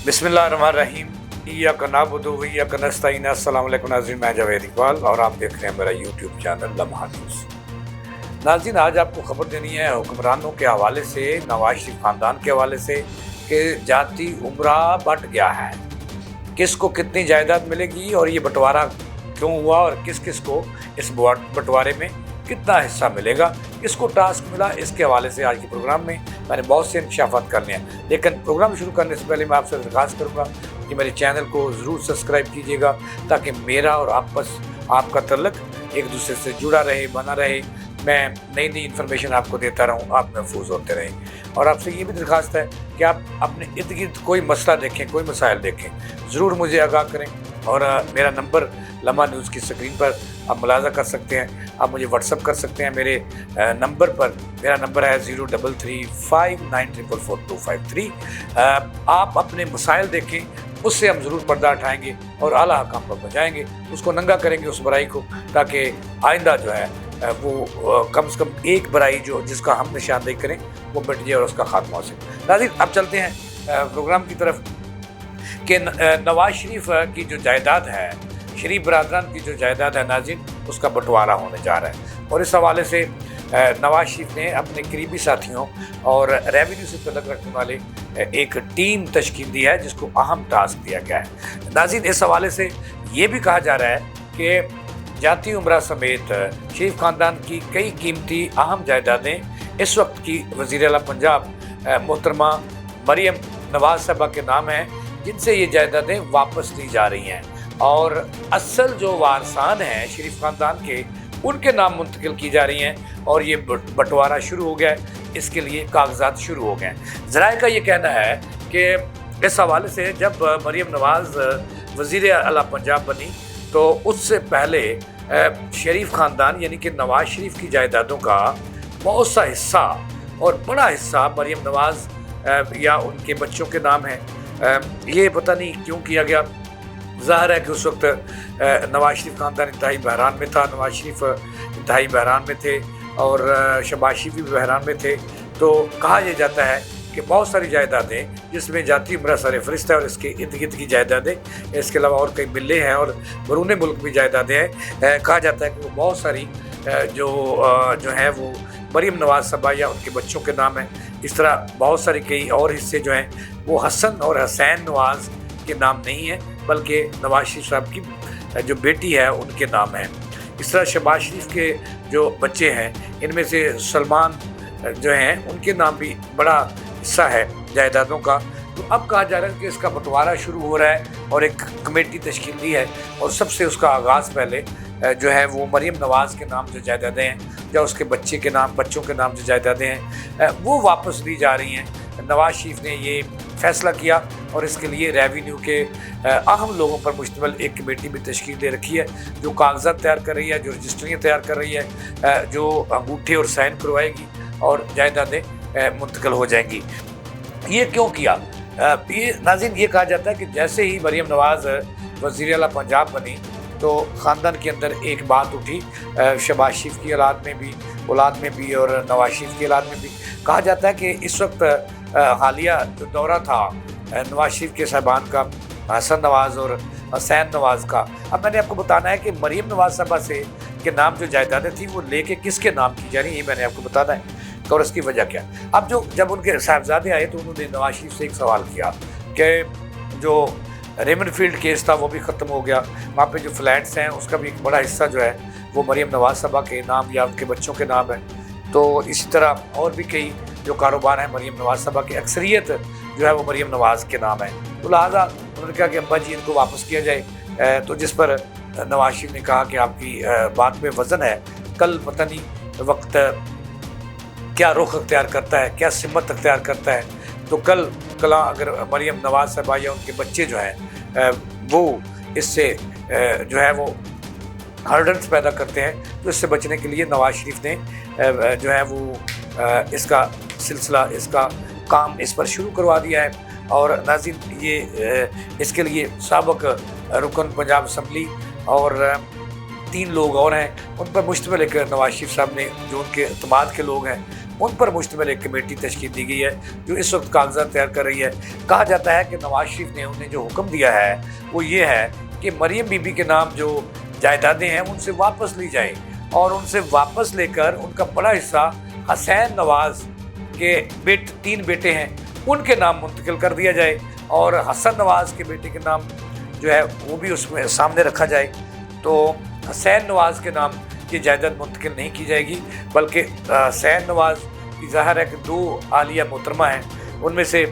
बिस्मिल्लाहिर्रहमानिर्रहीम। इय्याका नअबुदु व इय्याका नस्तईन। अस्सलामु अलैकुम नाज़रीन, मैं जावेद इकबाल और आप देख रहे हैं मेरा यूट्यूब चैनल लम्हा न्यूज़। नाज़रीन, आज आपको खबर देनी है हुक्मरानों के हवाले से, नवाज शरीफ ख़ानदान के हवाले से कि जाती उम्रा बट गया है, किसको कितनी जायदाद मिलेगी और ये बंटवारा क्यों हुआ और किस किस को इस बंटवारे में कितना हिस्सा मिलेगा, किसको टास्क मिला, इसके हवाले से आज के प्रोग्राम में मैंने बहुत से इंकशाफात करने हैं। लेकिन प्रोग्राम शुरू करने से पहले मैं आपसे दरख्वास्त करूँगा कि मेरे चैनल को ज़रूर सब्सक्राइब कीजिएगा ताकि मेरा और आपका तल्लक एक दूसरे से जुड़ा रहे, बना रहे। मैं नई नई इन्फॉर्मेशन आपको देता रहूँ, आप महफूज होते रहें। और आपसे ये भी दरख्वास्त है कि आप अपने इर्द गिर्द कोई मसला देखें, कोई मसाइल देखें, ज़रूर मुझे आगाह करें। और मेरा नंबर लम्हा न्यूज़ की स्क्रीन पर आप मुलाज़ा कर सकते हैं। आप मुझे व्हाट्सअप कर सकते हैं मेरे नंबर पर। मेरा नंबर है 033594445253। आप अपने मसाइल देखें, उससे हम ज़रूर पर्दा उठाएँगे और आला हकाम पर पहुँचाएँगे, उसको नंगा करेंगे उस बुराई को, ताकि आइंदा जो है वो कम से कम एक बुराई जो जिसका हम निशानदेही करें वो मिट जाए और उसका खात्मा हो सके। नाज़रीन, अब चलते हैं प्रोग्राम की तरफ कि नवाज शरीफ की जो जायदाद है, शरीफ बरादरान की जो जायदाद है नाज़रीन, उसका बंटवारा होने जा रहा है। और इस हवाले से नवाज शरीफ ने अपने करीबी साथियों और रेवेन्यू से तल्लुक़ रखने वाले एक टीम तश्कील दी है जिसको अहम टास्क दिया गया है। नाज़रीन, इस हवाले से ये भी कहा जा रहा है कि जाती उम्रा समेत शरीफ ख़ानदान की कई कीमती अहम जायदादें इस वक्त की वज़ीर आला पंजाब मोहतरमा मरियम नवाज साहबा के नाम हैं, जिनसे ये जायदादें वापस ली जा रही हैं और असल जो वारसान हैं शरीफ ख़ानदान के, उनके नाम मुंतकिल की जा रही हैं और ये बंटवारा शुरू हो गया है। इसके लिए कागजात शुरू हो गए हैं। ज़राए का ये कहना है कि इस हवाले से जब मरियम नवाज़ वज़ीर आला पंजाब बनी तो उससे पहले शरीफ ख़ानदान यानी कि नवाज शरीफ की जायदादों का बहुत सा हिस्सा और बड़ा हिस्सा मरियम नवाज़ या उनके बच्चों के नाम है। ये पता नहीं क्यों किया गया। ज़ाहिर है कि उस वक्त नवाज शरीफ ख़ानदान इंतहाई बहरान में था, नवाज शरीफ इंतहाई बहरान में थे और शहबाज शरीफ भी बहरान में थे। तो कहा यह जाता है कि बहुत सारी जायदादें जिसमें जाती उम्रा सर फहरिस्त है और इसके इर्द गिर्द की जायदादें, इसके अलावा और कई मिलें हैं और बैरून मुल्क भी जायदादें हैं। कहा जाता है कि वो बहुत सारी जो है वो मरियम नवाज साहबा या उनके बच्चों के नाम हैं। इस तरह बहुत सारे कई और हिस्से जो हैं वो हसन और हुसैन नवाज़ के नाम नहीं हैं, बल्कि नवाज शरीफ साहब की जो बेटी है उनके नाम हैं। इस तरह शहबाज शरीफ के जो बच्चे हैं, इनमें से सलमान जो हैं उनके नाम भी बड़ा हिस्सा है जायदादों का। तो अब कहा जा रहा है कि इसका बंटवारा शुरू हो रहा है और एक कमेटी तश्कील दी है और सबसे उसका आगाज़ पहले जो है वो मरियम नवाज़ के नाम जो जायदादें हैं या उसके बच्चों के नाम जो जायदादें हैं वो वापस ली जा रही हैं। नवाज शरीफ ने ये फ़ैसला किया और इसके लिए रेवेन्यू के अहम लोगों पर मुश्तमिल एक कमेटी भी तश्कील दे रखी है जो कागजात तैयार कर रही है, जो रजिस्ट्रियाँ तैयार कर रही है, जो अंगूठे और साइन करवाएगी और जायदादें मुंतकिल हो जाएंगी। ये क्यों किया? ये नाज़रीन, ये कहा जाता है कि जैसे ही मरियम नवाज़ वज़ीर आला पंजाब बनी तो ख़ानदान के अंदर एक बात उठी, शहबाज शरीफ की औलाद में भी और नवाज शरीफ की औलाद में भी। कहा जाता है कि इस वक्त हालिया जो दौरा था नवाज शरीफ के साहबान का, हसन नवाज़ और हुसैन नवाज़ का, अब मैंने आपको बताना है कि मरियम नवाज़ साहबा से के नाम जो जायदादें थी वो लेके किसके नाम की जा रही, ये मैंने आपको बताना है और इसकी वजह क्या। अब जब उनके साहबजादे आए तो उन्होंने नवाज शरीफ से एक सवाल किया कि जो रेमंड फील्ड केस था वो भी ख़त्म हो गया, वहाँ पे जो फ्लैट्स हैं उसका भी एक बड़ा हिस्सा जो है वो मरियम नवाज साहबा के नाम या उनके बच्चों के नाम है। तो इसी तरह और भी कई जो कारोबार हैं मरियम नवाज साहबा की अक्सरियत जो है वो मरियम नवाज़ के नाम है। तो लिहाजा उन्होंने कहा कि अब्बा जी इनको वापस किया जाए। तो जिस पर नवाज शरीफ ने कहा कि आपकी बात में वज़न है, कल पता नहीं वक्त क्या रुख अख्तियार करता है, क्या सिमत अख्तियार करता है। तो कल अगर मरियम नवाज साहबा या उनके बच्चे जो हैं वो इससे जो है वो हर्डल्स पैदा करते हैं, तो इससे बचने के लिए नवाज शरीफ ने जो है वो इसका सिलसिला, इसका काम इस पर शुरू करवा दिया है। और नाज़रीन, ये इसके लिए साबिक़ रुकन पंजाब असम्बली और 3 लोग और हैं, उन पर मुश्तमिल एक नवाज शरीफ साहब ने जो उनके इत्मीनान के लोग हैं उन पर मुश्तमिल एक कमेटी तश्कील दी गई है जो इस वक्त कागजात तैयार कर रही है। कहा जाता है कि नवाज शरीफ ने उन्हें जो हुक्म दिया है वो ये है कि मरियम बीबी के नाम जो जायदादें हैं उनसे वापस ली जाए और उनसे वापस लेकर उनका बड़ा हिस्सा हुसैन नवाज के 3 बेटे हैं उनके नाम मुंतकिल कर दिया जाए और हसन नवाज के बेटे के नाम जो है वो भी उसमें सामने रखा जाए। तो हुसैन नवाज के नाम ये जायदाद मुंतकिल नहीं की जाएगी, बल्कि हुसैन नवाज की ज़ाहिर है कि 2 आलिया मोहतरमा हैं, उनमें से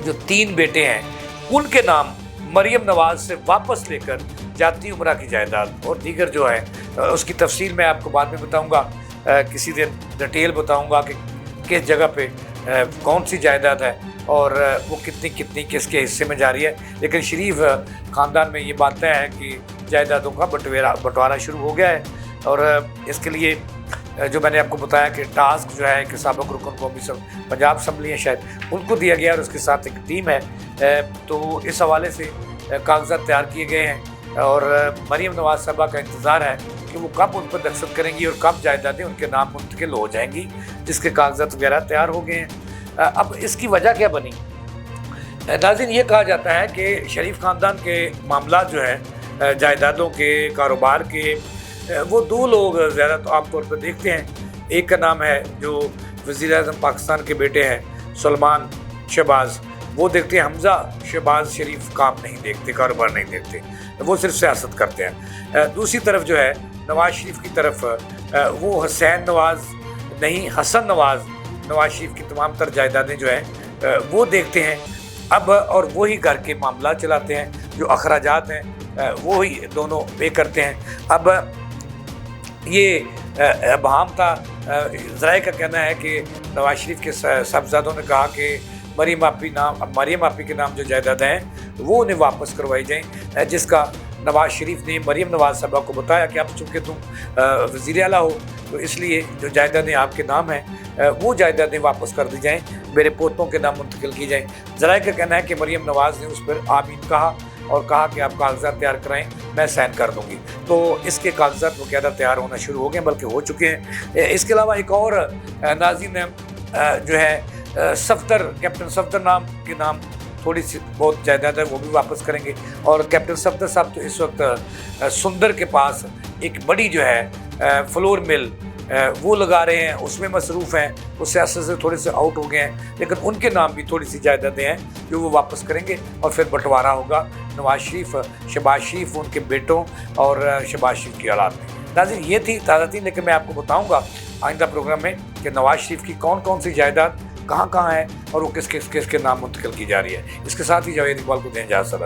जो 3 बेटे हैं उनके नाम मरियम नवाज से वापस लेकर जाती उम्रा की जायदाद और दीगर जो है उसकी तफसील मैं आपको बाद में बताऊंगा, किसी दिन डिटेल बताऊंगा कि किस जगह पे कौन सी जायदाद है और वो कितनी कितनी किसके हिस्से में जा रही है। लेकिन शरीफ ख़ानदान में ये बात है कि जायदादों का बंटवारा शुरू हो गया है और इसके लिए जो मैंने आपको बताया कि टास्क जो है कि साबिक़ रुकन कौमी पंजाब असम्बली है शायद उनको दिया गया और उसके साथ एक टीम है, तो इस हवाले से कागजात तैयार किए गए हैं और मरियम नवाज साहबा का इंतज़ार है कि वो कब उन पर दस्तखत करेंगी और कब जायदादें उनके नाम मुंतकिल हो जाएंगी, जिसके कागजात वगैरह तैयार हो गए हैं। अब इसकी वजह क्या बनी? नाज़रीन, ये कहा जाता है कि शरीफ ख़ानदान के मामला जो है जायदादों के कारोबार के, वो 2 लोग ज़्यादा तो आमतौर पर देखते हैं। एक का नाम है जो वज़ीर-ए-आज़म पाकिस्तान के बेटे हैं सलमान शहबाज, वो देखते हैं। हमज़ा शहबाज शरीफ काम नहीं देखते, कारोबार नहीं देखते, वो सिर्फ सियासत करते हैं। दूसरी तरफ जो है नवाज शरीफ की तरफ वो हुसैन नवाज नहीं हसन नवाज शरीफ की तमाम तर जायदादें जो हैं वो देखते हैं अब, और वही घर के मामला चलाते हैं, जो अखराजात हैं वो ही दोनों पे करते हैं। अब ये अबहम था, ज़राए का कहना है कि नवाज शरीफ के साहबजादों ने कहा कि मरियम आपी के नाम जो जायदादें हैं वो उन्हें वापस करवाई जाएँ, जिसका नवाज शरीफ ने मरियम नवाज साहबा को बताया कि अब चूँकि तुम वज़ीर आला हो तो इसलिए जो जायदादें आपके नाम हैं वो जायदादें वापस कर दी जाएँ, मेरे पोतों के नाम मुंतकिल की जाएँ। ज़राए का कहना है कि मरियम नवाज़ ने उस पर आमीन कहा और कहा कि आप कागजात तैयार कराएं, मैं साइन कर दूंगी। तो इसके कागजात बाकायदा तैयार होना शुरू हो गए, बल्कि हो चुके हैं। इसके अलावा एक और नाज़रीन जो है कैप्टन सफदर नाम के नाम थोड़ी सी बहुत जायदाद है वो भी वापस करेंगे। और कैप्टन सफदर साहब तो इस वक्त सुंदर के पास एक बड़ी जो है फ्लोर मिल वो लगा रहे हैं, उसमें मसरूफ़ हैं, वो सियासत से थोड़े से आउट हो गए हैं, लेकिन उनके नाम भी थोड़ी सी जायदादें हैं जो वो वापस करेंगे और फिर बंटवारा होगा नवाज शरीफ, शहबाज शरीफ, उनके बेटों और शहबाज शरीफ की औलाद में। नाज़रीन, ये थी ताज़ा तीन, लेकिन मैं आपको बताऊँगा आइंदा प्रोग्राम में कि नवाज शरीफ की कौन कौन सी जायदाद कहाँ कहाँ है और वो किस किस के नाम मुंतकिल की जा रही है। इसके साथ ही जावेद इकबाल को दें इजाज़त।